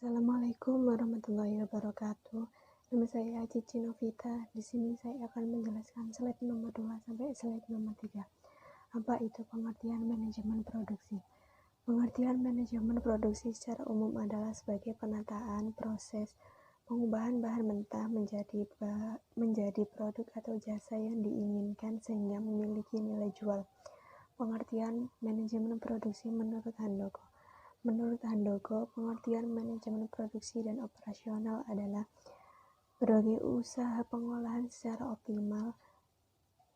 Assalamualaikum warahmatullahi wabarakatuh. Nama saya Cici Novita. Di sini saya akan menjelaskan slide nomor 2 sampai slide nomor 3. Apa itu pengertian manajemen produksi? Pengertian manajemen produksi secara umum adalah sebagai penataan proses pengubahan bahan mentah menjadi produk atau jasa yang diinginkan sehingga memiliki nilai jual. Pengertian manajemen produksi menurut Handoko. Menurut Handoko, pengertian manajemen produksi dan operasional adalah berbagai usaha pengolahan secara optimal,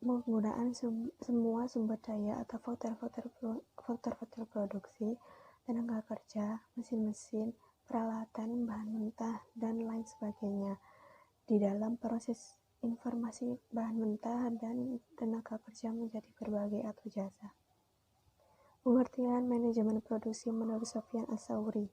penggunaan semua sumber daya atau faktor-faktor produksi, tenaga kerja, mesin-mesin, peralatan, bahan mentah, dan lain sebagainya di dalam proses informasi bahan mentah dan tenaga kerja menjadi berbagai atau jasa. Pengertian manajemen produksi menurut Sofyan As-Sauri.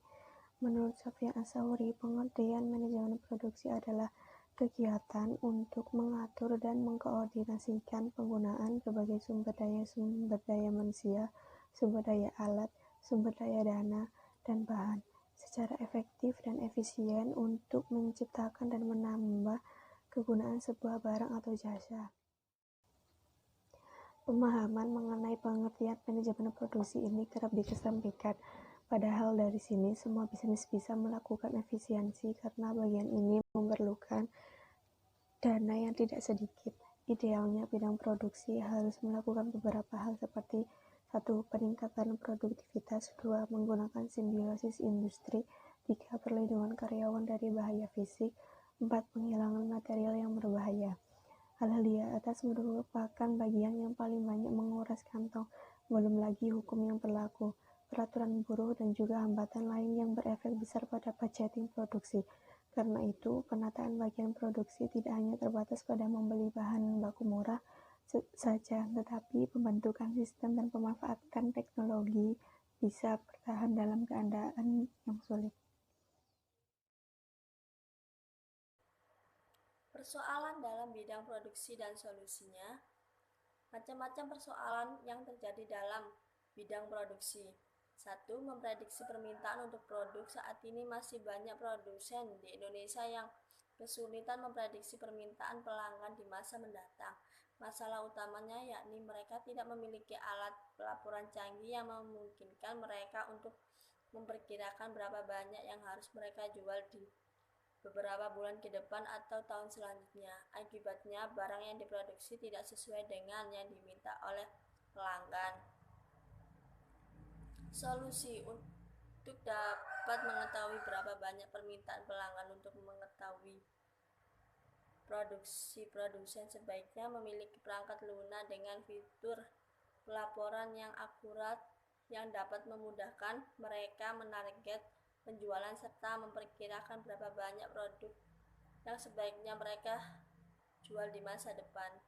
Menurut Sofyan As-Sauri, pengertian manajemen produksi adalah kegiatan untuk mengatur dan mengkoordinasikan penggunaan berbagai sumber daya manusia, sumber daya alat, sumber daya dana, dan bahan secara efektif dan efisien untuk menciptakan dan menambah kegunaan sebuah barang atau jasa. Pemahaman mengenai pengertian manajemen produksi ini kerap dikesampingkan, padahal dari sini semua bisnis bisa melakukan efisiensi karena bagian ini memerlukan dana yang tidak sedikit. Idealnya bidang produksi harus melakukan beberapa hal seperti 1. Peningkatan produktivitas, 2. Menggunakan simbiosis industri, 3. Perlindungan karyawan dari bahaya fisik, 4. Penghilangan material yang berbahaya. Hal-hal di atas merupakan bagian yang paling banyak menguras kantong, belum lagi hukum yang berlaku, peraturan buruh, dan juga hambatan lain yang berefek besar pada budgeting produksi. Karena itu, penataan bagian produksi tidak hanya terbatas pada membeli bahan baku murah saja, tetapi pembentukan sistem dan pemanfaatan teknologi bisa bertahan dalam keadaan yang sulit. Persoalan dalam bidang produksi dan solusinya. Macam-macam persoalan yang terjadi dalam bidang produksi. 1. Memprediksi permintaan untuk produk. Saat ini masih banyak produsen di Indonesia yang kesulitan memprediksi permintaan pelanggan di masa mendatang. Masalah utamanya yakni mereka tidak memiliki alat pelaporan canggih yang memungkinkan mereka untuk memperkirakan berapa banyak yang harus mereka jual di beberapa bulan ke depan atau tahun selanjutnya. Akibatnya, barang yang diproduksi tidak sesuai dengan yang diminta oleh pelanggan. Solusi untuk dapat mengetahui berapa banyak permintaan pelanggan. Untuk mengetahui produksi produsen sebaiknya memiliki perangkat lunak dengan fitur pelaporan yang akurat yang dapat memudahkan mereka menarget penjualan serta memperkirakan berapa banyak produk yang sebaiknya mereka jual di masa depan.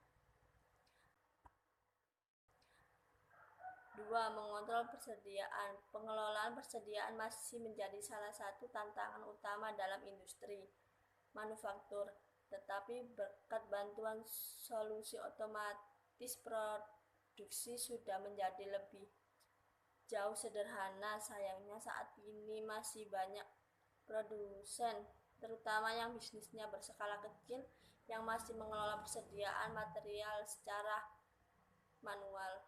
2. Mengontrol persediaan. Pengelolaan persediaan masih menjadi salah satu tantangan utama dalam industri manufaktur, tetapi berkat bantuan solusi otomatis produksi sudah menjadi lebih jauh sederhana. Sayangnya saat ini masih banyak produsen, terutama yang bisnisnya berskala kecil, yang masih mengelola persediaan material secara manual.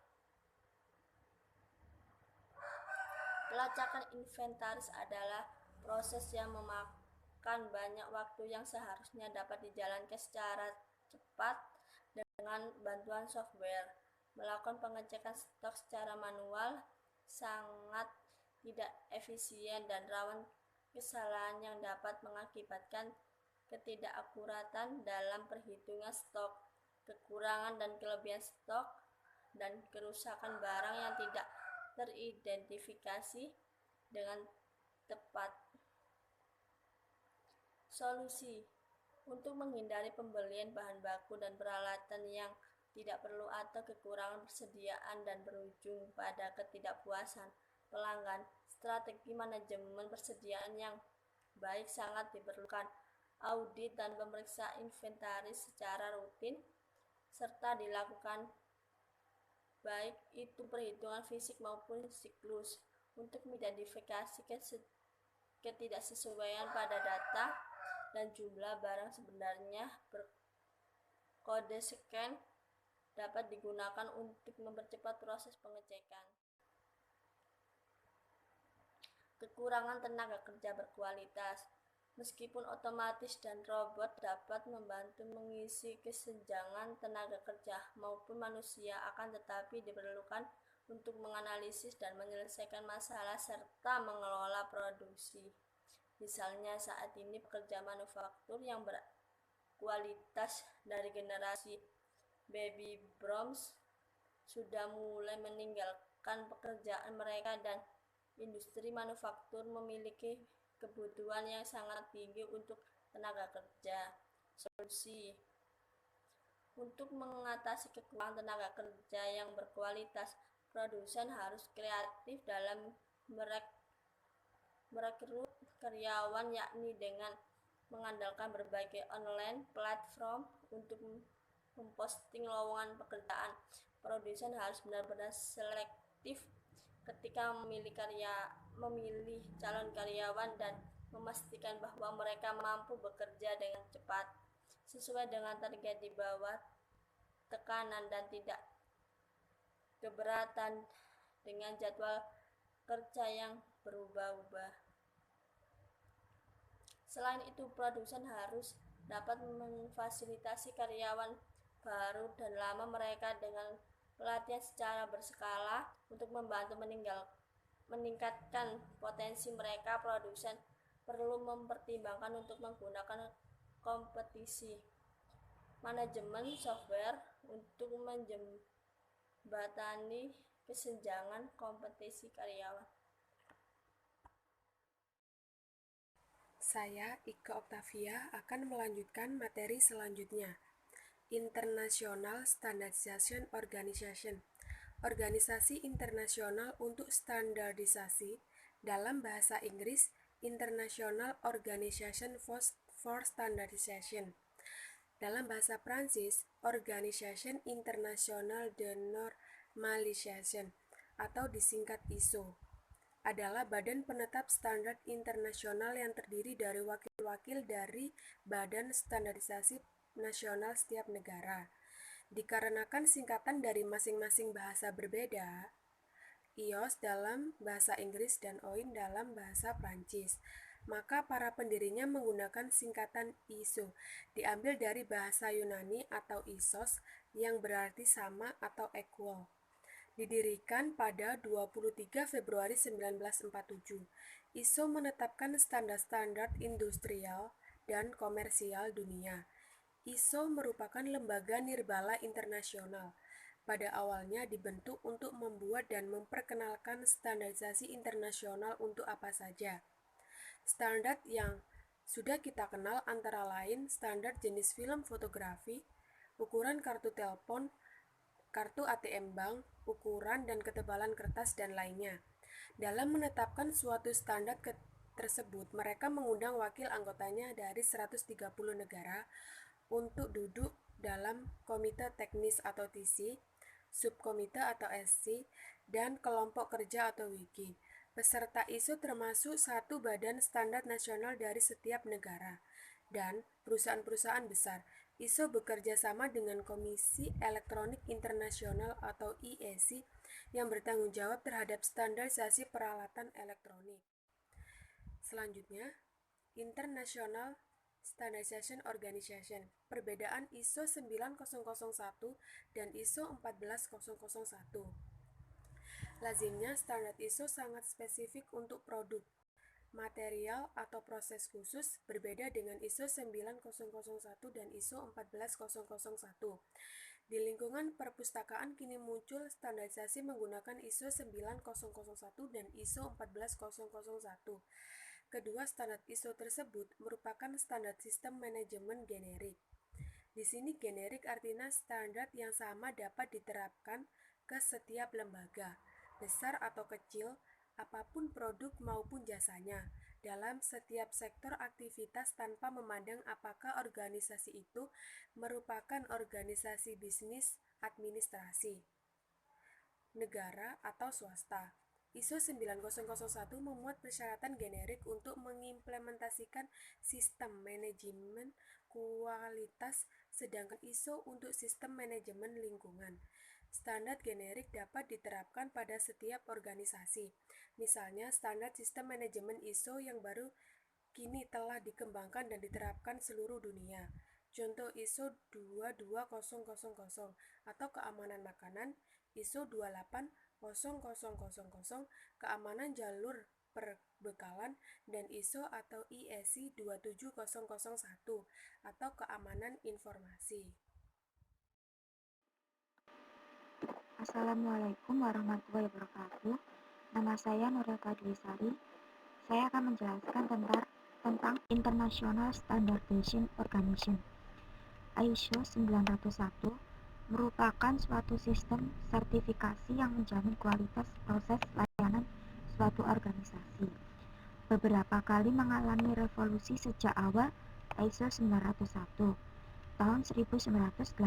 Pelacakan inventaris adalah proses yang memakan banyak waktu yang seharusnya dapat dijalankan secara cepat dengan bantuan software. Melakukan pengecekan stok secara manual sangat tidak efisien dan rawan kesalahan yang dapat mengakibatkan ketidakakuratan dalam perhitungan stok, kekurangan dan kelebihan stok, dan kerusakan barang yang tidak teridentifikasi dengan tepat. Solusi untuk menghindari pembelian bahan baku dan peralatan yang tidak perlu atau kekurangan persediaan dan berujung pada ketidakpuasan pelanggan. Strategi manajemen persediaan yang baik sangat diperlukan. Audit dan pemeriksaan inventaris secara rutin serta dilakukan baik itu perhitungan fisik maupun siklus untuk mengidentifikasi ketidaksesuaian pada data dan jumlah barang sebenarnya berkode scan dapat digunakan untuk mempercepat proses pengecekan. Kekurangan tenaga kerja berkualitas. Meskipun otomatis dan robot dapat membantu mengisi kesenjangan tenaga kerja maupun manusia, akan tetapi diperlukan untuk menganalisis dan menyelesaikan masalah serta mengelola produksi. Misalnya saat ini pekerja manufaktur yang berkualitas dari generasi baby boomers sudah mulai meninggalkan pekerjaan mereka dan industri manufaktur memiliki kebutuhan yang sangat tinggi untuk tenaga kerja. Solusi untuk mengatasi kekurangan tenaga kerja yang berkualitas, produsen harus kreatif dalam merekrut karyawan, yakni dengan mengandalkan berbagai online platform untuk memposting lowongan pekerjaan. Produsen harus benar-benar selektif ketika memilih calon karyawan dan memastikan bahwa mereka mampu bekerja dengan cepat, sesuai dengan target di bawah tekanan dan tidak keberatan dengan jadwal kerja yang berubah-ubah. Selain itu, produsen harus dapat memfasilitasi karyawan baru dan lama mereka dengan pelatihan secara berskala untuk membantu meningkatkan potensi mereka. Produsen perlu mempertimbangkan untuk menggunakan kompetisi manajemen software untuk menjembatani kesenjangan kompetisi karyawan. Saya, Ika Octavia, akan melanjutkan materi selanjutnya. International Standardization Organization, organisasi internasional untuk standarisasi, dalam bahasa Inggris International Organization for Standardization. Dalam bahasa Prancis, Organisation Internationale de Normalisation atau disingkat ISO, adalah badan penetap standar internasional yang terdiri dari wakil-wakil dari badan standarisasi nasional setiap negara. Dikarenakan singkatan dari masing-masing bahasa berbeda, IOS dalam bahasa Inggris dan OIN dalam bahasa Prancis, maka para pendirinya menggunakan singkatan ISO, diambil dari bahasa Yunani atau isos yang berarti sama atau equal. Didirikan pada 23 Februari 1947, ISO menetapkan standar-standar industrial dan komersial dunia. ISO merupakan lembaga nirbala internasional. Pada awalnya dibentuk untuk membuat dan memperkenalkan standarisasi internasional untuk apa saja. Standar yang sudah kita kenal antara lain standar jenis film fotografi, ukuran kartu telepon, kartu ATM bank, ukuran dan ketebalan kertas, dan lainnya. Dalam menetapkan suatu standar tersebut, mereka mengundang wakil anggotanya dari 130 negara untuk duduk dalam komite teknis atau TC, subkomite atau SC, dan kelompok kerja atau WIKI. Peserta ISO termasuk satu badan standar nasional dari setiap negara dan perusahaan-perusahaan besar. ISO bekerja sama dengan Komisi Elektronik Internasional atau IEC yang bertanggung jawab terhadap standarisasi peralatan elektronik. Selanjutnya, International Standardization Organization. Perbedaan ISO 9001 dan ISO 14001. Lazimnya standar ISO sangat spesifik untuk produk, material atau proses khusus, berbeda dengan ISO 9001 dan ISO 14001. Di lingkungan perpustakaan kini muncul standarisasi menggunakan ISO 9001 dan ISO 14001. Kedua standar ISO tersebut merupakan standar sistem manajemen generik. Di sini generik artinya standar yang sama dapat diterapkan ke setiap lembaga, besar atau kecil, apapun produk maupun jasanya, dalam setiap sektor aktivitas tanpa memandang apakah organisasi itu merupakan organisasi bisnis, administrasi, negara, atau swasta. ISO 9001 memuat persyaratan generik untuk mengimplementasikan sistem manajemen kualitas, sedangkan ISO untuk sistem manajemen lingkungan. Standar generik dapat diterapkan pada setiap organisasi. Misalnya, standar sistem manajemen ISO yang baru kini telah dikembangkan dan diterapkan seluruh dunia. Contoh ISO 22000 atau keamanan makanan, ISO 28000 keamanan jalur perbekalan, dan ISO atau IEC 27001 atau keamanan informasi. Assalamualaikum warahmatullahi wabarakatuh. Nama saya Nureta Dwi Sari. Saya akan menjelaskan tentang International Standardization Organization. ISO 90001 merupakan suatu sistem sertifikasi yang menjamin kualitas proses layanan suatu organisasi. Beberapa kali mengalami revolusi sejak awal ISO 901 tahun 1987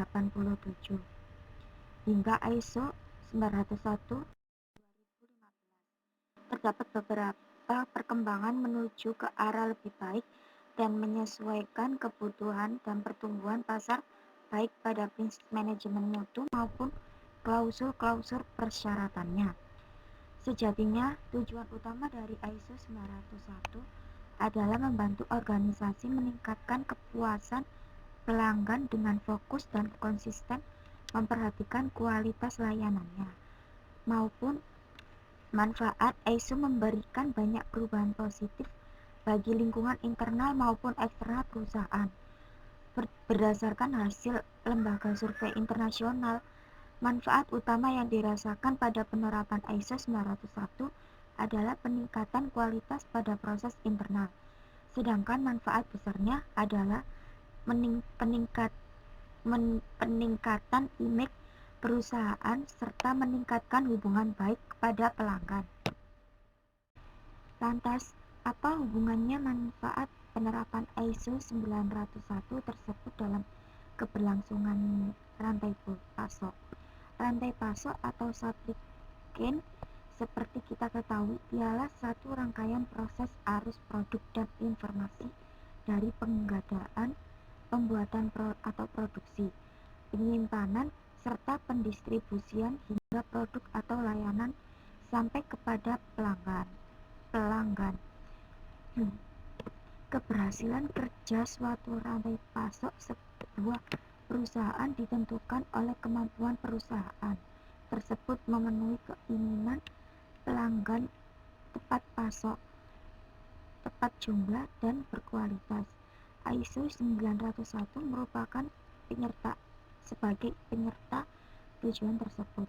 hingga ISO 901 terdapat beberapa perkembangan menuju ke arah lebih baik dan menyesuaikan kebutuhan dan pertumbuhan pasar, baik pada prinsip manajemen mutu maupun klausul-klausul persyaratannya. Sejatinya, tujuan utama dari ISO 901 adalah membantu organisasi meningkatkan kepuasan pelanggan dengan fokus dan konsisten memperhatikan kualitas layanannya, maupun manfaat. ISO memberikan banyak perubahan positif bagi lingkungan internal maupun eksternal perusahaan. Berdasarkan hasil lembaga survei internasional, manfaat utama yang dirasakan pada penerapan ISO 901 adalah peningkatan kualitas pada proses internal, sedangkan manfaat besarnya adalah peningkatan image perusahaan serta meningkatkan hubungan baik kepada pelanggan. Lantas, apa hubungannya manfaat penerapan ISO 901 tersebut dalam keberlangsungan rantai pasok? Rantai pasok atau supply chain seperti kita ketahui ialah satu rangkaian proses arus produk dan informasi dari pengadaan, pembuatan atau produksi, penyimpanan, serta pendistribusian hingga produk atau layanan sampai kepada pelanggan. Keberhasilan kerja suatu rantai pasok sebuah perusahaan ditentukan oleh kemampuan perusahaan tersebut memenuhi keinginan pelanggan tepat pasok, tepat jumlah, dan berkualitas. ISO 901 merupakan sebagai penyerta tujuan tersebut,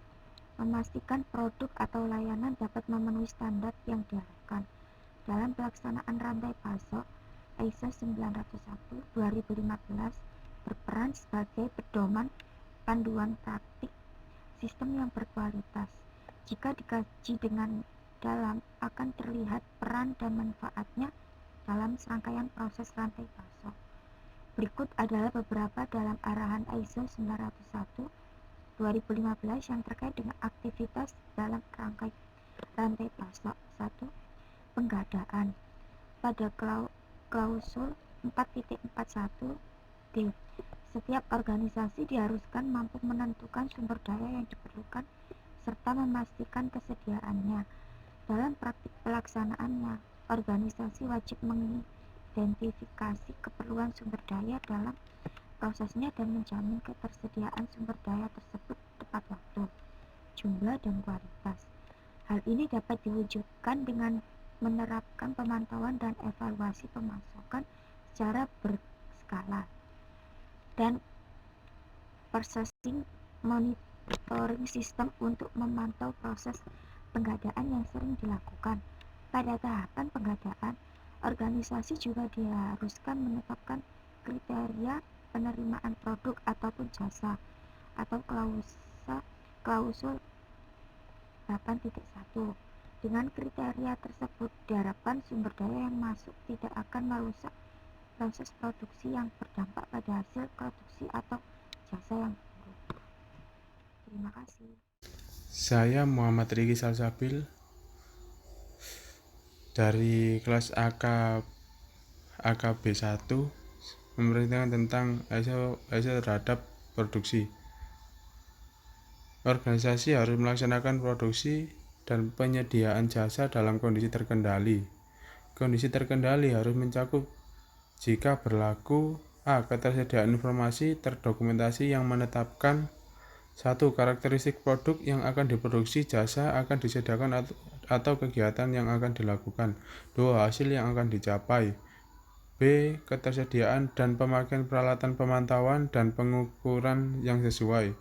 memastikan produk atau layanan dapat memenuhi standar yang diharapkan. Dalam pelaksanaan rantai pasok, ISO 901 2015 berperan sebagai pedoman panduan praktik sistem yang berkualitas. Jika dikaji dengan dalam, akan terlihat peran dan manfaatnya dalam serangkaian proses rantai pasok. Berikut adalah beberapa dalam arahan ISO 901 2015 yang terkait dengan aktivitas dalam rantai pasok. 1. Pengadaan. Pada klausul 4.41d, setiap organisasi diharuskan mampu menentukan sumber daya yang diperlukan serta memastikan kesediaannya. Dalam praktik pelaksanaannya, organisasi wajib mengidentifikasi keperluan sumber daya dalam prosesnya dan menjamin ketersediaan sumber daya tersebut tepat waktu, jumlah, dan kualitas. Hal ini dapat diwujudkan dengan menerapkan pemantauan dan evaluasi pemasokan secara berskala dan purchasing monitoring system untuk memantau proses pengadaan yang sering dilakukan. Pada tahapan pengadaan, organisasi juga diharuskan menetapkan kriteria penerimaan produk ataupun jasa atau klausul 8.1. Dengan kriteria tersebut, diharapkan sumber daya yang masuk tidak akan merusak proses produksi yang berdampak pada hasil produksi atau jasa yang buruk. Terima kasih. Saya Muhammad Riki Salsabil, dari kelas AKB1 memperhatikan tentang ISO terhadap produksi. Organisasi harus melaksanakan produksi dan penyediaan jasa dalam kondisi terkendali. Kondisi terkendali harus mencakup jika berlaku A. Ketersediaan informasi terdokumentasi yang menetapkan 1. Karakteristik produk yang akan diproduksi, jasa akan disediakan atau kegiatan yang akan dilakukan. 2. Hasil yang akan dicapai. B. Ketersediaan dan pemakaian peralatan pemantauan dan pengukuran yang sesuai.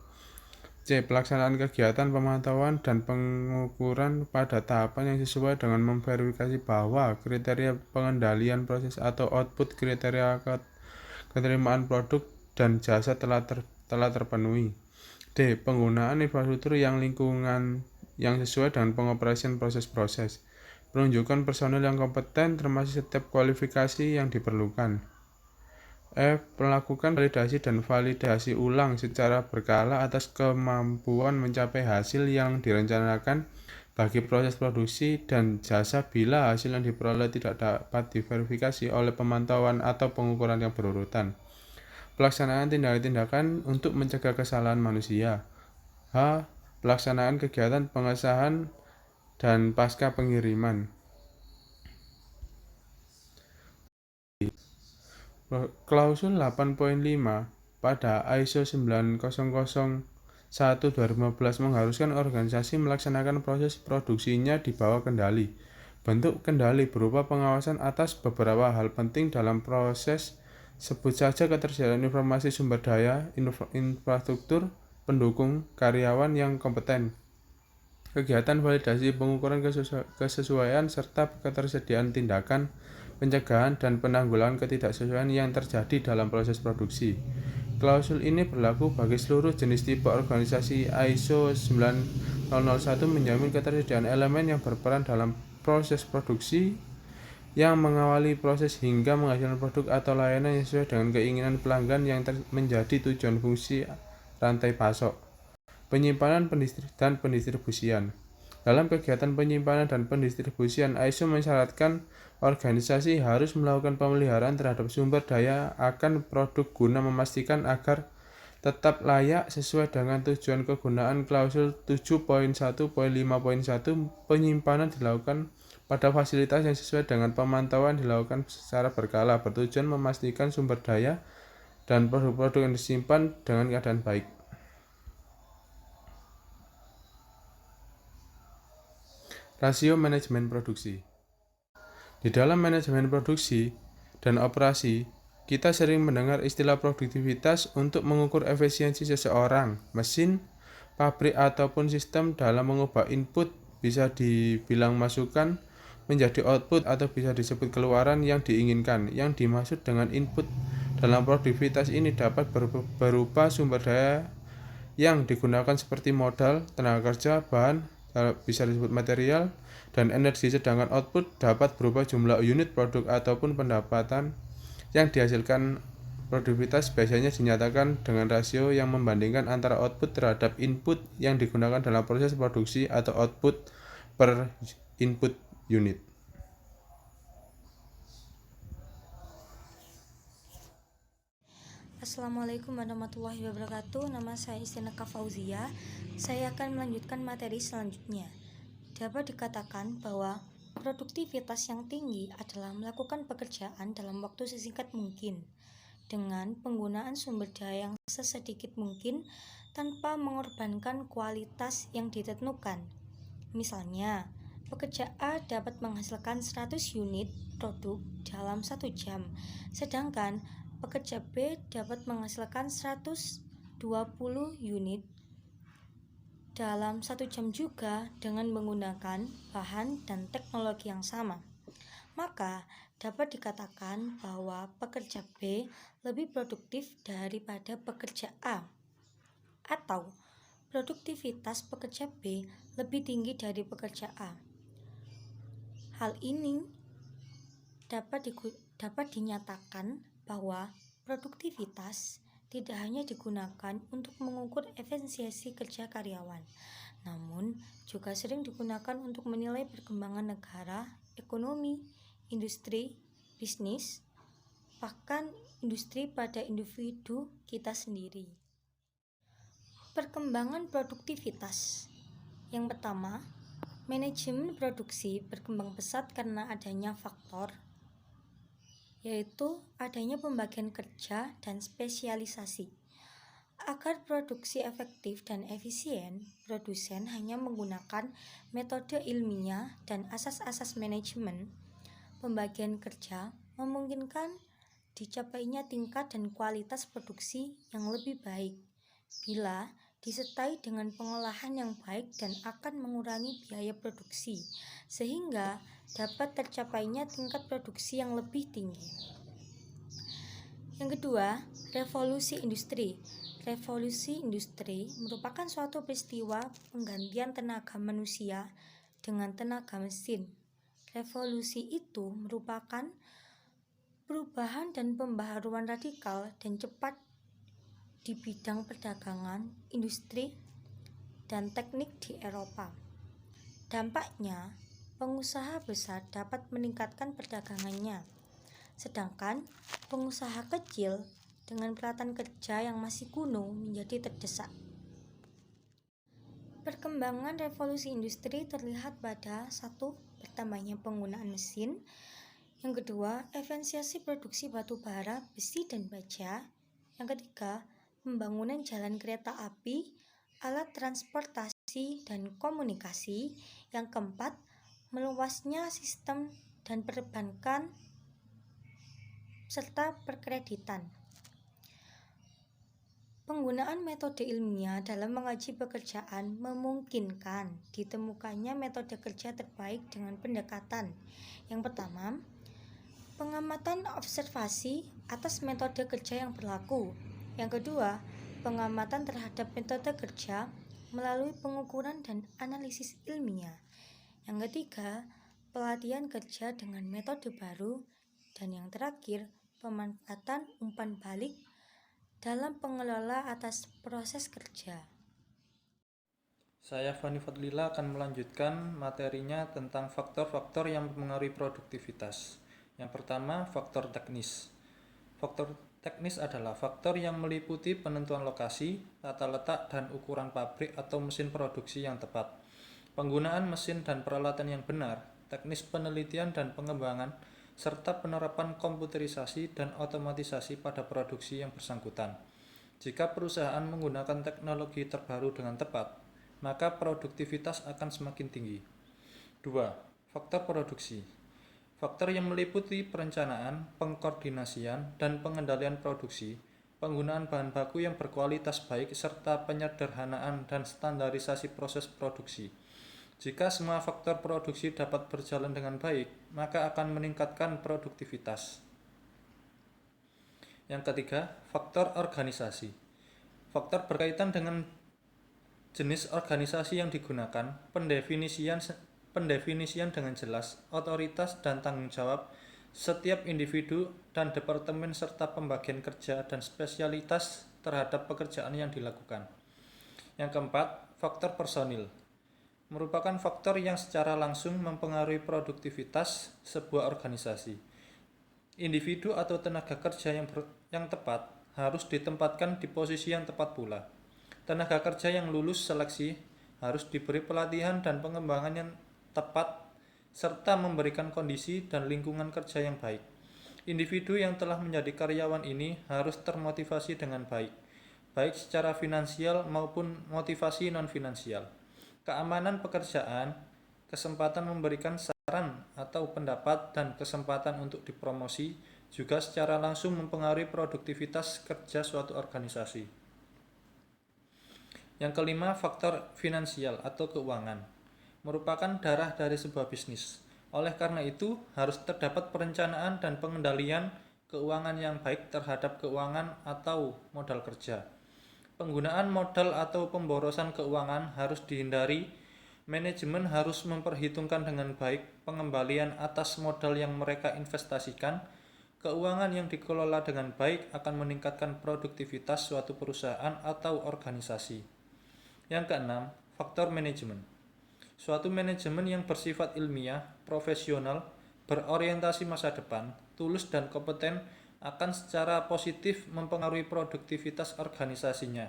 C. Pelaksanaan kegiatan pemantauan dan pengukuran pada tahapan yang sesuai dengan memverifikasi bahwa kriteria pengendalian proses atau output kriteria keterimaan produk dan jasa telah terpenuhi. D. Penggunaan infrastruktur yang lingkungan yang sesuai dengan pengoperasian proses-proses. Penunjukan personel yang kompeten termasuk setiap kualifikasi yang diperlukan. F. Melakukan validasi dan validasi ulang secara berkala atas kemampuan mencapai hasil yang direncanakan bagi proses produksi dan jasa bila hasil yang diperoleh tidak dapat diverifikasi oleh pemantauan atau pengukuran yang berurutan. Pelaksanaan tindakan-tindakan untuk mencegah kesalahan manusia. H. Pelaksanaan kegiatan pengesahan dan pasca pengiriman. Klausul 8.5 pada ISO 9001/2015 mengharuskan organisasi melaksanakan proses produksinya di bawah kendali. Bentuk kendali berupa pengawasan atas beberapa hal penting dalam proses, sebut saja ketersediaan informasi sumber daya, infrastruktur, pendukung, karyawan yang kompeten, kegiatan validasi pengukuran kesesuaian, serta ketersediaan tindakan pencegahan dan penanggulangan ketidaksesuaian yang terjadi dalam proses produksi. Klausul ini berlaku bagi seluruh jenis tipe organisasi. ISO 9001 menjamin ketersediaan elemen yang berperan dalam proses produksi yang mengawali proses hingga menghasilkan produk atau layanan yang sesuai dengan keinginan pelanggan yang menjadi tujuan fungsi rantai pasok. Penyimpanan dan pendistribusian. Dalam kegiatan penyimpanan dan pendistribusian, ISO mensyaratkan organisasi harus melakukan pemeliharaan terhadap sumber daya akan produk guna memastikan agar tetap layak sesuai dengan tujuan kegunaan. Klausul 7.1.5.1 penyimpanan dilakukan pada fasilitas yang sesuai dengan pemantauan dilakukan secara berkala bertujuan memastikan sumber daya dan produk-produk yang disimpan dengan keadaan baik. Rasio manajemen produksi. Di dalam manajemen produksi dan operasi, kita sering mendengar istilah produktivitas untuk mengukur efisiensi seseorang, mesin, pabrik ataupun sistem dalam mengubah input, bisa dibilang masukan, menjadi output atau bisa disebut keluaran yang diinginkan. Yang dimaksud dengan input dalam produktivitas ini dapat berupa sumber daya yang digunakan seperti modal, tenaga kerja, bahan, bisa disebut material, dan energi, sedangkan output dapat berupa jumlah unit produk ataupun pendapatan yang dihasilkan. Produktivitas biasanya dinyatakan dengan rasio yang membandingkan antara output terhadap input yang digunakan dalam proses produksi atau output per input unit. Assalamualaikum warahmatullahi wabarakatuh. Nama saya Istinaka Fauzia. Saya akan melanjutkan materi selanjutnya. Dapat dikatakan bahwa produktivitas yang tinggi adalah melakukan pekerjaan dalam waktu sesingkat mungkin dengan penggunaan sumber daya yang sesedikit mungkin tanpa mengorbankan kualitas yang ditentukan. Misalnya, pekerja A dapat menghasilkan 100 unit produk dalam 1 jam, sedangkan pekerja B dapat menghasilkan 120 unit dalam 1 jam juga dengan menggunakan bahan dan teknologi yang sama. Maka dapat dikatakan bahwa pekerja B lebih produktif daripada pekerja A, atau produktivitas pekerja B lebih tinggi dari pekerja A. Hal ini dapat dinyatakan bahwa produktivitas tidak hanya digunakan untuk mengukur efisiensi kerja karyawan, namun juga sering digunakan untuk menilai perkembangan negara ekonomi, industri, bisnis, bahkan industri pada individu kita sendiri. Perkembangan produktivitas. Yang pertama, manajemen produksi berkembang pesat karena adanya faktor, yaitu adanya pembagian kerja dan spesialisasi. Agar produksi efektif dan efisien, produsen hanya menggunakan metode ilmiah dan asas-asas manajemen pembagian kerja memungkinkan dicapainya tingkat dan kualitas produksi yang lebih baik bila disertai dengan pengolahan yang baik dan akan mengurangi biaya produksi sehingga dapat tercapainya tingkat produksi yang lebih tinggi. Yang kedua, revolusi industri. Revolusi industri merupakan suatu peristiwa penggantian tenaga manusia dengan tenaga mesin. Revolusi itu merupakan perubahan dan pembaharuan radikal dan cepat di bidang perdagangan, industri, dan teknik di Eropa. Dampaknya, pengusaha besar dapat meningkatkan perdagangannya, sedangkan pengusaha kecil dengan peralatan kerja yang masih kuno menjadi terdesak. Perkembangan revolusi industri terlihat pada 1. Bertambahnya penggunaan mesin. Yang kedua, efisiensi produksi batu bara, besi, dan baja. Yang ketiga, pembangunan jalan kereta api, alat transportasi, dan komunikasi. Yang keempat, meluasnya sistem dan perbankan serta perkreditan. Penggunaan metode ilmiah dalam mengaji pekerjaan memungkinkan ditemukannya metode kerja terbaik dengan pendekatan. Yang pertama, pengamatan observasi atas metode kerja yang berlaku. Yang kedua, pengamatan terhadap metode kerja melalui pengukuran dan analisis ilmiah. Yang ketiga, pelatihan kerja dengan metode baru. Dan yang terakhir, pemanfaatan umpan balik dalam pengelola atas proses kerja. Saya Fani Fadlila akan melanjutkan materinya tentang faktor-faktor yang mempengaruhi produktivitas. Yang pertama, faktor teknis. Faktor teknis adalah faktor yang meliputi penentuan lokasi, tata letak, dan ukuran pabrik atau mesin produksi yang tepat, penggunaan mesin dan peralatan yang benar, teknis penelitian dan pengembangan, serta penerapan komputerisasi dan otomatisasi pada produksi yang bersangkutan. Jika perusahaan menggunakan teknologi terbaru dengan tepat, maka produktivitas akan semakin tinggi. 2. Faktor produksi. Faktor yang meliputi perencanaan, pengkoordinasian, dan pengendalian produksi, penggunaan bahan baku yang berkualitas baik, serta penyederhanaan dan standarisasi proses produksi. Jika semua faktor produksi dapat berjalan dengan baik, maka akan meningkatkan produktivitas. Yang ketiga, faktor organisasi. Faktor berkaitan dengan jenis organisasi yang digunakan, pendefinisian dengan jelas, otoritas dan tanggung jawab setiap individu dan departemen serta pembagian kerja dan spesialitas terhadap pekerjaan yang dilakukan. Yang keempat, faktor personil. Merupakan faktor yang secara langsung mempengaruhi produktivitas sebuah organisasi. Individu atau tenaga kerja yang tepat harus ditempatkan di posisi yang tepat pula. Tenaga kerja yang lulus seleksi harus diberi pelatihan dan pengembangan yang tepat serta memberikan kondisi dan lingkungan kerja yang baik. Individu yang telah menjadi karyawan ini harus termotivasi dengan baik secara finansial maupun motivasi non-finansial. Keamanan pekerjaan, kesempatan memberikan saran atau pendapat, dan kesempatan untuk dipromosi juga secara langsung mempengaruhi produktivitas kerja suatu organisasi. Yang kelima, faktor finansial atau keuangan. Merupakan darah dari sebuah bisnis. Oleh karena itu, harus terdapat perencanaan dan pengendalian keuangan yang baik terhadap keuangan atau modal kerja. Penggunaan modal atau pemborosan keuangan harus dihindari. Manajemen harus memperhitungkan dengan baik pengembalian atas modal yang mereka investasikan. Keuangan yang dikelola dengan baik akan meningkatkan produktivitas suatu perusahaan atau organisasi. Yang keenam, faktor manajemen. Suatu manajemen yang bersifat ilmiah profesional, berorientasi masa depan, tulus dan kompeten akan secara positif mempengaruhi produktivitas organisasinya.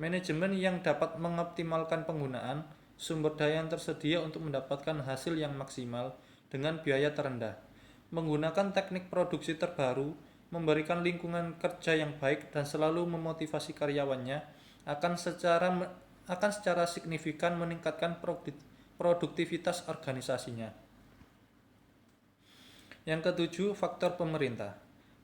Manajemen yang dapat mengoptimalkan penggunaan sumber daya yang tersedia untuk mendapatkan hasil yang maksimal dengan biaya terendah. Menggunakan teknik produksi terbaru, memberikan lingkungan kerja yang baik dan selalu memotivasi karyawannya akan secara signifikan meningkatkan produktivitas organisasinya. Yang ketujuh, faktor pemerintah.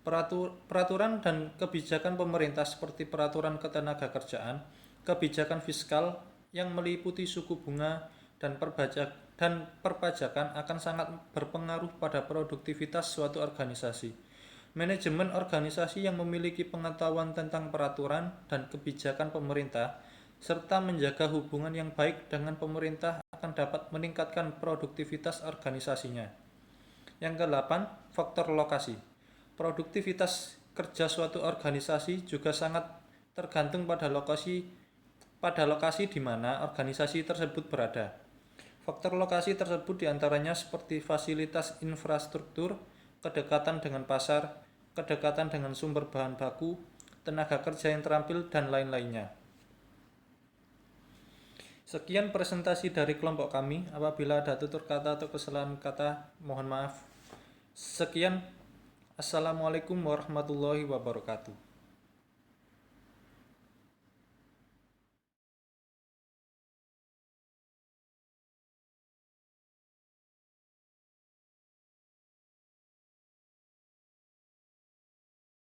Peraturan dan kebijakan pemerintah seperti peraturan ketenagakerjaan, kebijakan fiskal yang meliputi suku bunga dan perpajakan akan sangat berpengaruh pada produktivitas suatu organisasi. Manajemen organisasi yang memiliki pengetahuan tentang peraturan dan kebijakan pemerintah serta menjaga hubungan yang baik dengan pemerintah akan dapat meningkatkan produktivitas organisasinya. Yang ke-8, faktor lokasi. Produktivitas kerja suatu organisasi juga sangat tergantung pada lokasi di mana organisasi tersebut berada. Faktor lokasi tersebut diantaranya seperti fasilitas infrastruktur, kedekatan dengan pasar, kedekatan dengan sumber bahan baku, tenaga kerja yang terampil, dan lain-lainnya. Sekian presentasi dari kelompok kami. Apabila ada tutur kata atau kesalahan kata, mohon maaf. Sekian. Assalamualaikum warahmatullahi wabarakatuh.